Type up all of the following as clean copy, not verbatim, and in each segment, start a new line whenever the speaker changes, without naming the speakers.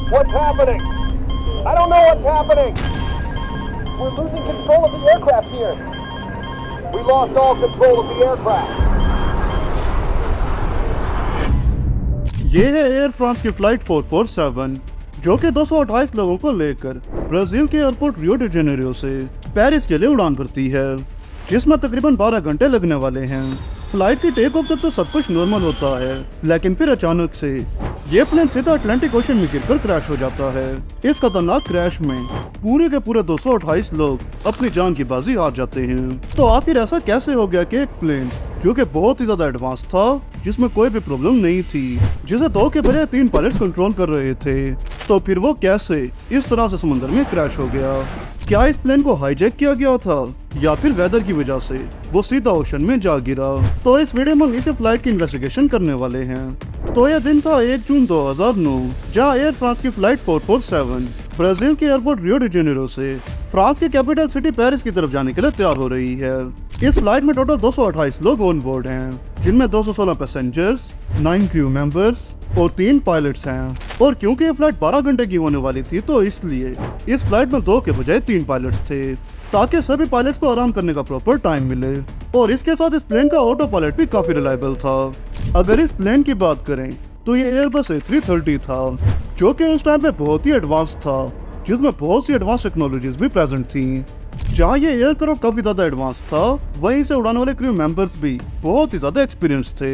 What's happening? I don't know what's happening. We're losing control of the aircraft here. We lost all control of the aircraft.
ये है air France की flight 447 जो कि 228 लोगों को लेकर ब्राजील के एयरपोर्ट रियो डी जेनेरियो से पेरिस के लिए उड़ान भरती है, जिसमें तकरीबन 12 घंटे लगने वाले हैं। फ्लाइट की टेक ऑफ तक तो सब कुछ नॉर्मल होता है, लेकिन फिर अचानक से ये प्लेन सीधा अटलांटिक ओशन में गिरकर क्रैश हो जाता है। इस खतरनाक क्रैश में पूरे के पूरे 228 लोग अपनी जान की बाजी हार जाते हैं। तो आखिर ऐसा कैसे हो गया कि एक प्लेन जो कि बहुत ही ज्यादा एडवांस था, जिसमें कोई भी प्रॉब्लम नहीं थी, जिसे 2 के बजाय 3 पायलट्स कंट्रोल कर रहे थे, तो फिर वो कैसे इस तरह से समुद्र में क्रैश हो गया? क्या इस प्लेन को हाईजैक किया गया था या फिर वेदर की वजह से वो सीधा ओशन में जा गिरा? तो इस वीडियो में इसी फ्लाइट की इन्वेस्टिगेशन करने वाले हैं। तो यह दिन था 1 जून 2009, जहां एयर फ्रांस की फ्लाइट 447 ब्राजील के एयरपोर्ट रियो डी जेनेरियो से फ्रांस की कैपिटल सिटी पेरिस की तरफ जाने के लिए तैयार हो रही है। इस फ्लाइट में टोटल 228 लोग ऑन बोर्ड हैं, जिनमें 216 पैसेंजर्स, 9 क्रू मेंबर्स और 3 पायलट्स हैं। और क्योंकि ये फ्लाइट 12 घंटे की होने वाली थी, तो इसलिए इस फ्लाइट में 2 के बजाय 3 पायलट्स थे, ताकि सभी पायलट्स को आराम करने का प्रॉपर टाइम मिले। और इसके साथ इस प्लेन का ऑटो पायलट भी काफी रिलायबल था। अगर इस प्लेन की बात करें तो ये एयरबस A330 था, जो कि उस टाइम पे बहुत ही एडवांस था, जिसमें बहुत सी एडवांस टेक्नोलॉजीज भी प्रेजेंट थी। जहाँ ये एयरक्राफ्ट काफी ज्यादा एडवांस था, वहीं से उड़ाने वाले क्रू मेंबर्स भी बहुत ही ज्यादा एक्सपीरियंस थे।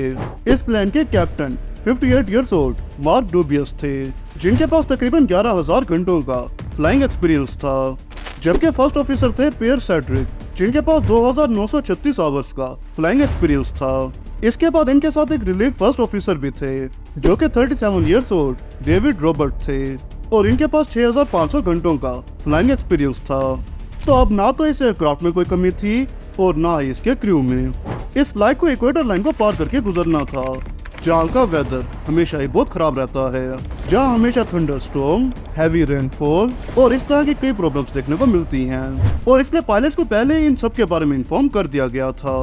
इस प्लेन के captain 58 years old mark dubious थे, जिनके पास तकरीबन 11,000 घंटों का फ्लाइंग एक्सपीरियंस था, जबकि फर्स्ट ऑफिसर थे पियर सेड्रिक, जिनके पास 2,936 आवर्स का फ्लाइंग एक्सपीरियंस था। इसके बाद इनके साथ एक रिलीफ फर्स्ट ऑफिसर भी थे, जो कि 37 इयर्स ओल्ड डेविड रॉबर्ट थे, और इनके पास 6,500 घंटों का फ्लाइंग एक्सपीरियंस था। तो अब ना तो इस एयरक्राफ्ट में कोई कमी थी और ना ही इसके क्रू में। इस फ्लाइट को इक्वेटर लाइन को पार करके गुजरना था, जहाँ का वेदर हमेशा ही बहुत खराब रहता है, जहाँ हमेशा थंडरस्टॉर्म, हैवी रेनफॉल और इस तरह की कई प्रॉब्लम्स देखने को मिलती हैं। और इसलिए पायलट्स को पहले ही इन सब के बारे में इन्फॉर्म कर दिया गया था।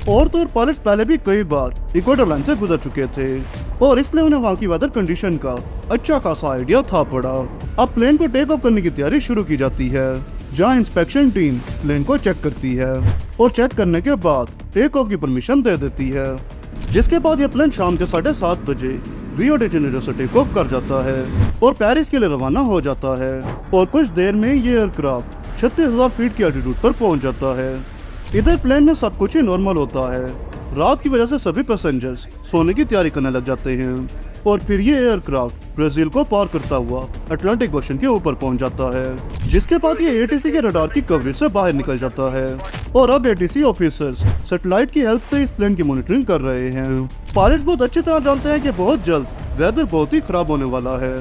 और तो पायलट्स पहले भी कई बार इक्वेटर लाइन से गुजर चुके थे, और इसलिए उन्हें वहाँ की वेदर कंडीशन का अच्छा खासा आइडिया था पड़ा। अब प्लेन को टेक ऑफ करने की तैयारी शुरू की जाती है, जहाँ इंस्पेक्शन टीम प्लेन को चेक करती है और चेक करने के बाद टेक ऑफ की परमिशन दे देती है, जिसके बाद ये प्लेन शाम के 7:30 बजे रियो डी जेनेरियो से टेक ऑफ कर जाता है और पेरिस के लिए रवाना हो जाता है। और कुछ देर में ये एयरक्राफ्ट 36,000 फीट की एल्टीट्यूड पर पहुंच जाता है। इधर प्लेन में सब कुछ ही नॉर्मल होता है। रात की वजह से सभी पैसेंजर्स सोने की तैयारी करने लग जाते हैं, और फिर ये एयरक्राफ्ट ब्राजील को पार करता हुआ अटलांटिक ओशन के ऊपर पहुंच जाता है, जिसके बाद ये ATC के रडार की कवरेज से बाहर निकल जाता है। और अब ATC ऑफिसर्स सैटेलाइट की हेल्प से इस प्लेन की मॉनिटरिंग कर रहे हैं। पायलट्स बहुत अच्छी तरह जानते हैं कि बहुत जल्द वेदर बहुत ही खराब होने वाला है,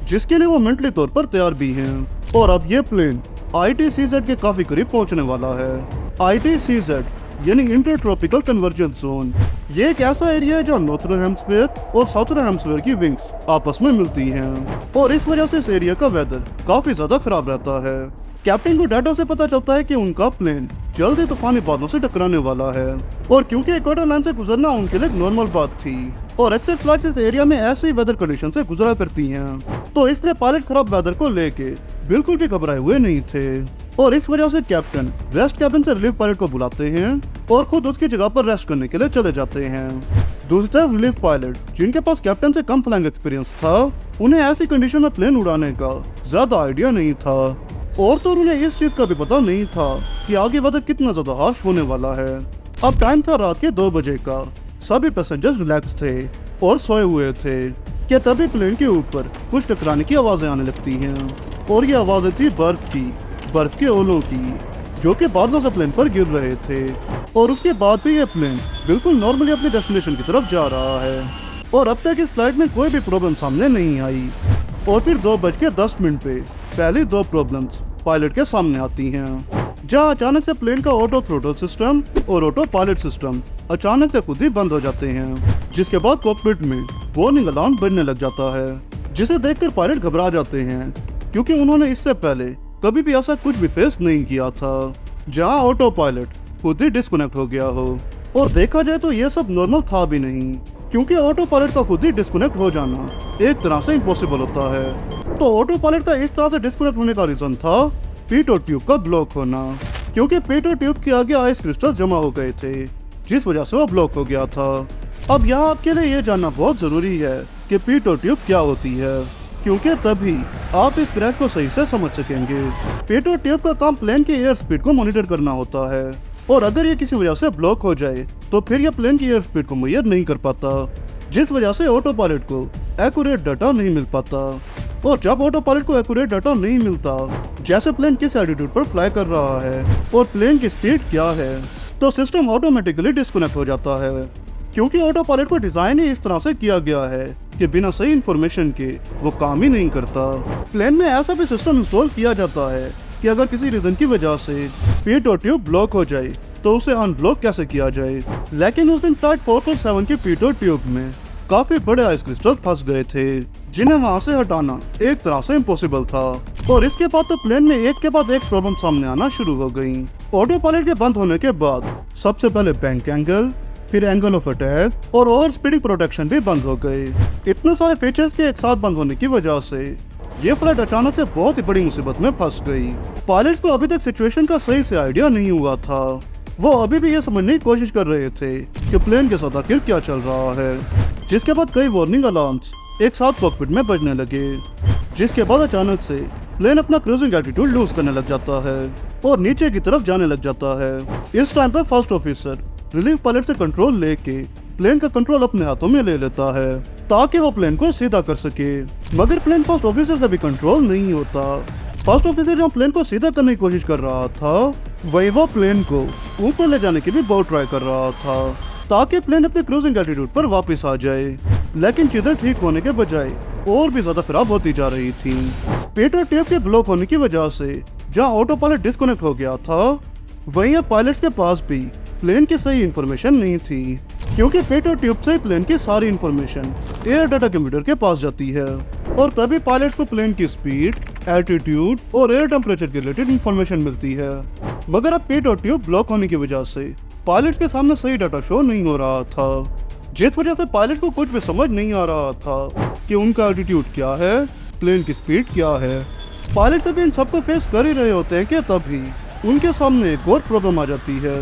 जिसके लिए वो मेंटली तौर पर तैयार भी हैं। और अब ये प्लेन ITCZ के काफी करीब पहुंचने वाला है। ITCZ यानी इंटर ट्रॉपिकल कन्वर्जेंस जोन, ये एक ऐसा एरिया है जहाँ नॉर्थर्न हेमिस्फीयर और साउथर्न हेमिस्फीयर की विंग्स आपस में मिलती हैं, और इस वजह से इस एरिया का वेदर काफी ज्यादा खराब रहता है। कैप्टन को डाटा से पता चलता है कि उनका प्लेन जल्द ही तूफानी बादलों से टकराने वाला है, और क्योंकि इक्वेटर लाइन से गुजरना उनके लिए एक नॉर्मल बात थी, और अक्सर फ्लाइट्स इस एरिया में ऐसे ही वेदर कंडीशन से गुजरा करती हैं, तो इसलिए पायलट खराब वेदर को लेके बिल्कुल भी घबराए हुए नहीं थे। और इस वजह से कैप्टन रेस्ट कैबिन से रिलीफ पायलट को बुलाते हैं और खुद उसकी जगह पर रेस्ट करने के लिए चले जाते हैं। दूसरी तरफ रिलीफ पायलट, जिनके पास कैप्टन से कम फ्लाइंग एक्सपीरियंस था, उन्हें ऐसी कंडीशन में प्लेन उड़ाने का ज्यादा आइडिया नहीं था, और तो उन्हें इस चीज का भी पता नहीं था कि आगे वेदर कितना ज्यादा हार्श होने वाला है। अब टाइम था रात के 2 बजे का। सभी पैसेंजर्स रिलैक्स थे और सोए हुए थे कि तभी प्लेन के ऊपर कुछ टकराने की आवाजें आने लगती हैं, और ये आवाजें थी बर्फ के ओलों की, जो कि बादलों से प्लेन पर गिर रहे थे। और उसके बाद भी ये प्लेन बिल्कुल नॉर्मली अपने डेस्टिनेशन की तरफ जा रहा है, और अब तक इस फ्लाइट में कोई भी प्रॉब्लम सामने नहीं आई। और फिर 2:10 पे पहली 2 प्रॉब्लम्स पायलट के सामने आती हैं, जहां अचानक से प्लेन का ऑटो थ्रोटल सिस्टम और ऑटो पायलट सिस्टम अचानक से खुद ही बंद हो जाते हैं, जिसके बाद कॉकपिट में वार्निंग अलार्म बजने लग जाता है, जिसे देखकर पायलट घबरा जाते हैं, क्योंकि उन्होंने इससे पहले कभी भी ऐसा कुछ भी फेस नहीं किया था, जहां ऑटो पायलट खुद ही डिस्कनेक्ट हो गया हो। और देखा जाए तो ये सब नॉर्मल था भी नहीं, क्योंकि ऑटो पायलट का खुद ही डिस्कनेक्ट हो जाना एक तरह से इम्पॉसिबल होता है। तो ऑटो पायलट का इस तरह से डिस्कनेक्ट होने का रीजन था पीटो ट्यूब का ब्लॉक होना, क्योंकि पीटो ट्यूब के आगे आइस क्रिस्टल जमा हो गए थे, जिस वजह से वो ब्लॉक हो गया था। अब यहाँ आपके लिए ये जानना बहुत जरूरी है कि पीटो ट्यूब क्या होती है, क्योंकि तभी आप इस क्रैश को सही से समझ सकेंगे। पीटो ट्यूब का काम प्लेन की एयर स्पीड को मॉनिटर करना होता है, और अगर ये किसी वजह से ब्लॉक हो जाए तो फिर ये प्लेन की एयर स्पीड को मुहैया नहीं कर पाता, जिस वजह से ऑटो पायलट को एक्यूरेट डाटा नहीं मिल पाता। और जब ऑटो पायलट को एक्यूरेट डाटा नहीं मिलता, जैसे प्लेन किस एल्टीट्यूड पर फ्लाई कर रहा है और प्लेन की स्पीड क्या है, तो सिस्टम ऑटोमेटिकली डिस्कनेक्ट हो जाता है, क्योंकि ऑटो पायलट को डिजाइन ही इस तरह से किया गया है कि बिना सही इन्फॉर्मेशन के वो काम ही नहीं करता। प्लेन में ऐसा भी सिस्टम इंस्टॉल किया जाता है कि अगर किसी रीजन की वजह से पीटो ट्यूब ब्लॉक हो जाए तो उसे अनब्लॉक कैसे किया जाए। लेकिन उस दिन फ्लाइट 447 की पीटो ट्यूब में काफी बड़े आइस क्रिस्टल फंस गए थे, जिन्हें वहां से हटाना एक तरह से इम्पॉसिबल था। और इसके बाद तो प्लेन में एक के बाद एक प्रॉब्लम सामने आना शुरू हो गई। ऑटो पायलट के बंद होने के बाद सबसे पहले बैंक एंगल, फिर एंगल ऑफ अटैक और ओवर स्पीडिंग प्रोटेक्शन भी बंद हो गए। इतने सारे फीचर्स के एक साथ बंद होने की वजह से ये फ्लाइट अचानक से बहुत ही बड़ी मुसीबत में फंस गई। पायलट्स को अभी तक सिचुएशन का सही से आइडिया नहीं हुआ था। वो अभी भी ये समझने की कोशिश कर रहे थे कि प्लेन के साथ आखिर क्या चल रहा है, जिसके बाद कई वार्निंग अलार्म्स एक साथ कॉकपिट में बजने लगे, जिसके बाद अचानक से प्लेन अपना क्रूजिंग एल्टीट्यूड लूज करने लग जाता है और नीचे की तरफ जाने लग जाता है। इस टाइम पर फर्स्ट ऑफिसर रिलीफ पायलट से कंट्रोल लेके प्लेन का कंट्रोल अपने हाथों में ले लेता है ताकि वो प्लेन को सीधा कर सके, मगर प्लेन फर्स्ट ऑफिसर से भी कंट्रोल नहीं होता। फर्स्ट ऑफिसर जब प्लेन को सीधा करने की कोशिश कर रहा था, वही वो प्लेन को ऊपर ले जाने की भी बहुत ट्राई कर रहा था ताकि प्लेन अपने क्रूजिंग एल्टीट्यूड पर वापस आ जाए, लेकिन चीजें ठीक होने के बजाय और भी ज्यादा खराब होती जा रही थी। पीटो ट्यूब के ब्लॉक होने की वजह से जहाँ ऑटो पायलट डिस्कनेक्ट हो गया था, वहीं अब पायलट्स के पास भी प्लेन की सही इन्फॉर्मेशन नहीं थी, क्योंकि पीटो ट्यूब से प्लेन की सारी इन्फॉर्मेशन एयर डाटा कंप्यूटर के पास जाती है, और तभी पायलट्स को प्लेन की स्पीड, एल्टीट्यूड और एयर टेम्परेचर के रिलेटेड इन्फॉर्मेशन मिलती है। मगर अब पीटो ट्यूब ब्लॉक होने की वजह से पायलट्स के सामने सही डाटा शो नहीं हो रहा था, जिस वजह से पायलट को कुछ भी समझ नहीं आ रहा था कि उनका एल्टीट्यूड क्या है, प्लेन की स्पीड क्या है। पायलट अभी इन सबको फेस कर ही रहे होते हैं कि तभी उनके सामने एक और प्रॉब्लम आ जाती है,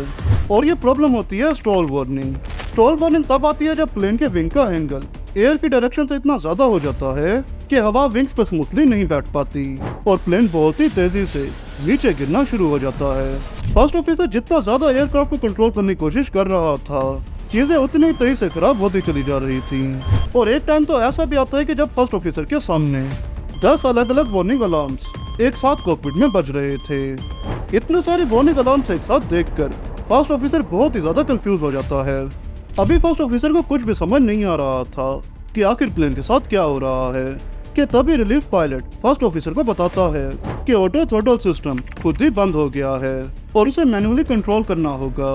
और ये प्रॉब्लम होती है स्टॉल वार्निंग। स्टॉल वार्निंग तब आती है जब प्लेन के विंग का एंगल एयर की डायरेक्शन से इतना ज्यादा हो जाता है कि हवा विंग्स पर स्मूथली नहीं बैठ पाती और प्लेन बहुत ही तेजी से नीचे गिरना शुरू हो जाता है। फर्स्ट ऑफिसर जितना ज्यादा एयरक्राफ्ट को कंट्रोल करने की कोशिश कर रहा था, चीजें उतनी ही तेजी से खराब होती चली जा रही थी। और एक टाइम तो ऐसा भी आता है कि जब फर्स्ट ऑफिसर के सामने 10 अलग अलग वार्निंग अलार्म्स एक साथ कॉकपिट में बज रहे थे। इतने सारे वार्निंग अलार्म्स एक साथ देखकर फर्स्ट ऑफिसर बहुत ही ज्यादा कंफ्यूज हो जाता है। अभी फर्स्ट ऑफिसर को कुछ भी समझ नहीं आ रहा था कि आखिर प्लेन के साथ क्या हो रहा है, कि तभी रिलीफ पायलट फर्स्ट ऑफिसर को बताता है कि ऑटो थ्रोटल सिस्टम खुद ही बंद हो गया है और उसे मैन्युअली कंट्रोल करना होगा।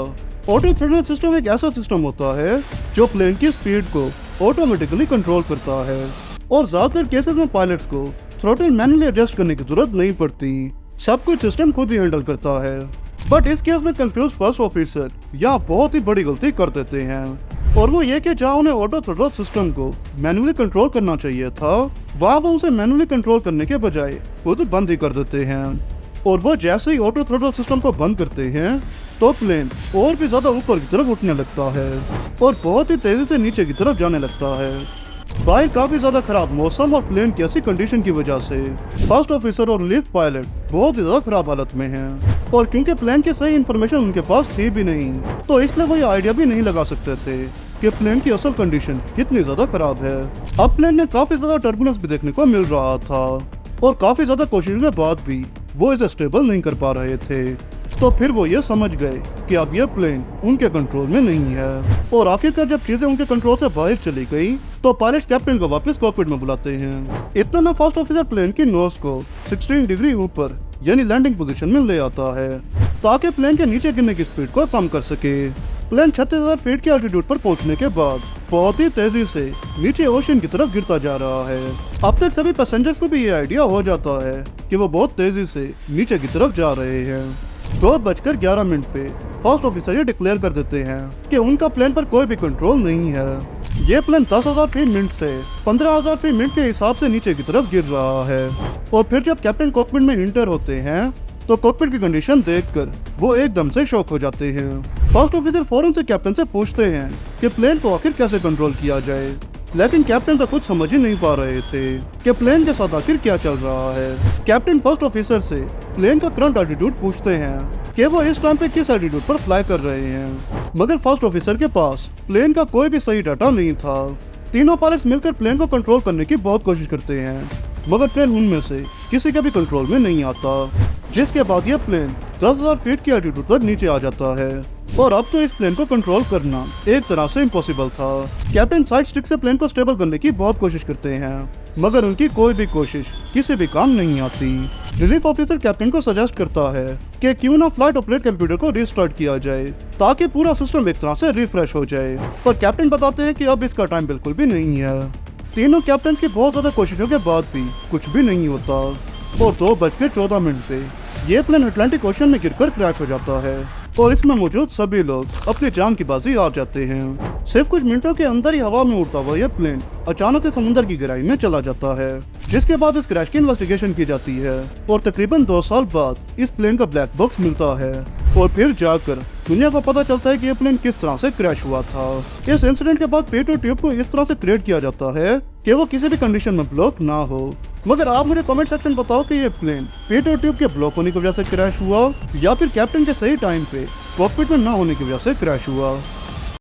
ऑटो थ्रोटल सिस्टम एक ऐसा सिस्टम होता है जो प्लेन की स्पीड को ऑटोमेटिकली कंट्रोल करता है, और ज्यादातर केसेस में पायलट्स को थ्रोटल मैन्युअली एडजस्ट करने की जरूरत नहीं पड़ती, सब कुछ सिस्टम खुद ही हैंडल करता है। बट इस केस में कंफ्यूज फर्स्ट ऑफिसर यहाँ बहुत ही बड़ी गलती कर देते हैं, और वो ये कि जहाँ उन्हें ऑटो थ्रोटल सिस्टम को मैन्युअली कंट्रोल करना चाहिए था, वहाँ वो उसे मैन्युअली कंट्रोल करने के बजाय खुद बंद ही कर देते हैं। और वो जैसे ही ऑटो थ्रोटल सिस्टम को बंद करते हैं तो प्लेन और भी ज्यादा ऊपर की तरफ उठने लगता है और बहुत ही तेजी से नीचे की तरफ जाने लगता है। बाहर काफी ज्यादा खराब मौसम और प्लेन की ऐसी कंडीशन की वजह से फर्स्ट ऑफिसर और रिलीफ पायलट बहुत ही ज्यादा खराब हालत में हैं, और क्योंकि प्लेन की सही इन्फॉर्मेशन उनके पास थी भी नहीं, तो इसलिए वो ये आइडिया भी नहीं लगा सकते थे कि प्लेन की असल कंडीशन कितनी ज्यादा खराब है। अब प्लेन में काफी ज्यादा टर्बुलेंस भी देखने को मिल रहा था, और काफी ज्यादा कोशिशों के बाद भी वो इसे स्टेबल नहीं कर पा रहे थे। तो फिर वो ये समझ गए कि अब ये प्लेन उनके कंट्रोल में नहीं है, और आखिरकार जब चीजें उनके कंट्रोल से बाहर चली गई तो पायलट कैप्टन को वापस कॉकपिट में बुलाते हैं। इतना में फर्स्ट ऑफिसर प्लेन की नोज को 16 डिग्री ऊपर यानी लैंडिंग पोजीशन में ले आता है ताकि प्लेन के नीचे गिरने की स्पीड को कम कर सके। प्लेन 36,000 फीट के एल्टीट्यूड पर पहुंचने के बाद बहुत ही तेजी से नीचे ओशन की तरफ गिरता जा रहा है। अब तक सभी पैसेंजर्स को भी ये आइडिया हो जाता है कि वो बहुत तेजी से नीचे की तरफ जा रहे हैं। 2:11 पे फर्स्ट ऑफिसर ये डिक्लेयर कर देते हैं कि उनका प्लेन पर कोई भी कंट्रोल नहीं है। ये प्लेन 10,000 फीट मिनट से 15,000 फीट मिनट के हिसाब से नीचे की तरफ गिर रहा है। और फिर जब कैप्टन कॉकपिट में इंटर होते हैं तो कॉकपिट की कंडीशन देखकर वो एकदम से शॉक हो जाते हैं। फर्स्ट ऑफिसर फौरन से कैप्टन से पूछते हैं कि प्लेन को आखिर कैसे कंट्रोल किया जाए, लेकिन कैप्टन तो कुछ समझ ही नहीं पा रहे थे कि प्लेन के साथ आखिर क्या चल रहा है। कैप्टन फर्स्ट ऑफिसर से प्लेन का करंट एल्टीट्यूड पूछते हैं कि वो इस टाइम पे किस एल्टीट्यूड पर फ्लाई कर रहे हैं, मगर फर्स्ट ऑफिसर के पास प्लेन का कोई भी सही डाटा नहीं था। तीनों पायलट्स मिलकर प्लेन को कंट्रोल करने की बहुत कोशिश करते हैं, मगर प्लेन उनमें से किसी के भी कंट्रोल में नहीं आता, जिसके बाद यह प्लेन 10,000 फीट की एल्टीट्यूड तक नीचे आ जाता है। और अब तो इस प्लेन को कंट्रोल करना एक तरह से इम्पॉसिबल था। कैप्टन साइड स्टिक से प्लेन को स्टेबल करने की बहुत कोशिश करते हैं, मगर उनकी कोई भी कोशिश किसी भी काम नहीं आती। रिलीफ ऑफिसर कैप्टन को सजेस्ट करता है कि क्यों ना फ्लाइट ऑपरेट कंप्यूटर को रिस्टार्ट किया जाए ताकि पूरा सिस्टम एक तरह से रिफ्रेश हो जाए, पर कैप्टन बताते हैं कि अब इसका टाइम बिल्कुल भी नहीं है। तीनों कैप्टन की बहुत ज्यादा कोशिशों के बाद भी कुछ भी नहीं होता और 2:14 पे ये प्लेन अटलांटिक ओशन में गिरकर क्रैश हो जाता है और इसमें मौजूद सभी लोग अपनी जान की बाजी हार जाते हैं। सिर्फ कुछ मिनटों के अंदर ही हवा में उड़ता हुआ यह प्लेन अचानक से समुद्र की गहराई में चला जाता है, जिसके बाद इस क्रैश की इन्वेस्टिगेशन की जाती है और तकरीबन 2 साल बाद इस प्लेन का ब्लैक बॉक्स मिलता है और फिर जाकर दुनिया को पता चलता है कि यह प्लेन किस तरह से क्रैश हुआ था। इस इंसिडेंट के बाद पेट्रो ट्यूब को इस तरह से क्रिएट किया जाता है कि वो किसी भी कंडीशन में ब्लॉक ना हो। मगर आप मुझे कमेंट सेक्शन बताओ कि ये प्लेन पेट्रो ट्यूब के ब्लॉक होने की वजह से क्रैश हुआ या फिर कैप्टन के सही टाइम पे कॉकपिट में ना होने की वजह से क्रैश हुआ।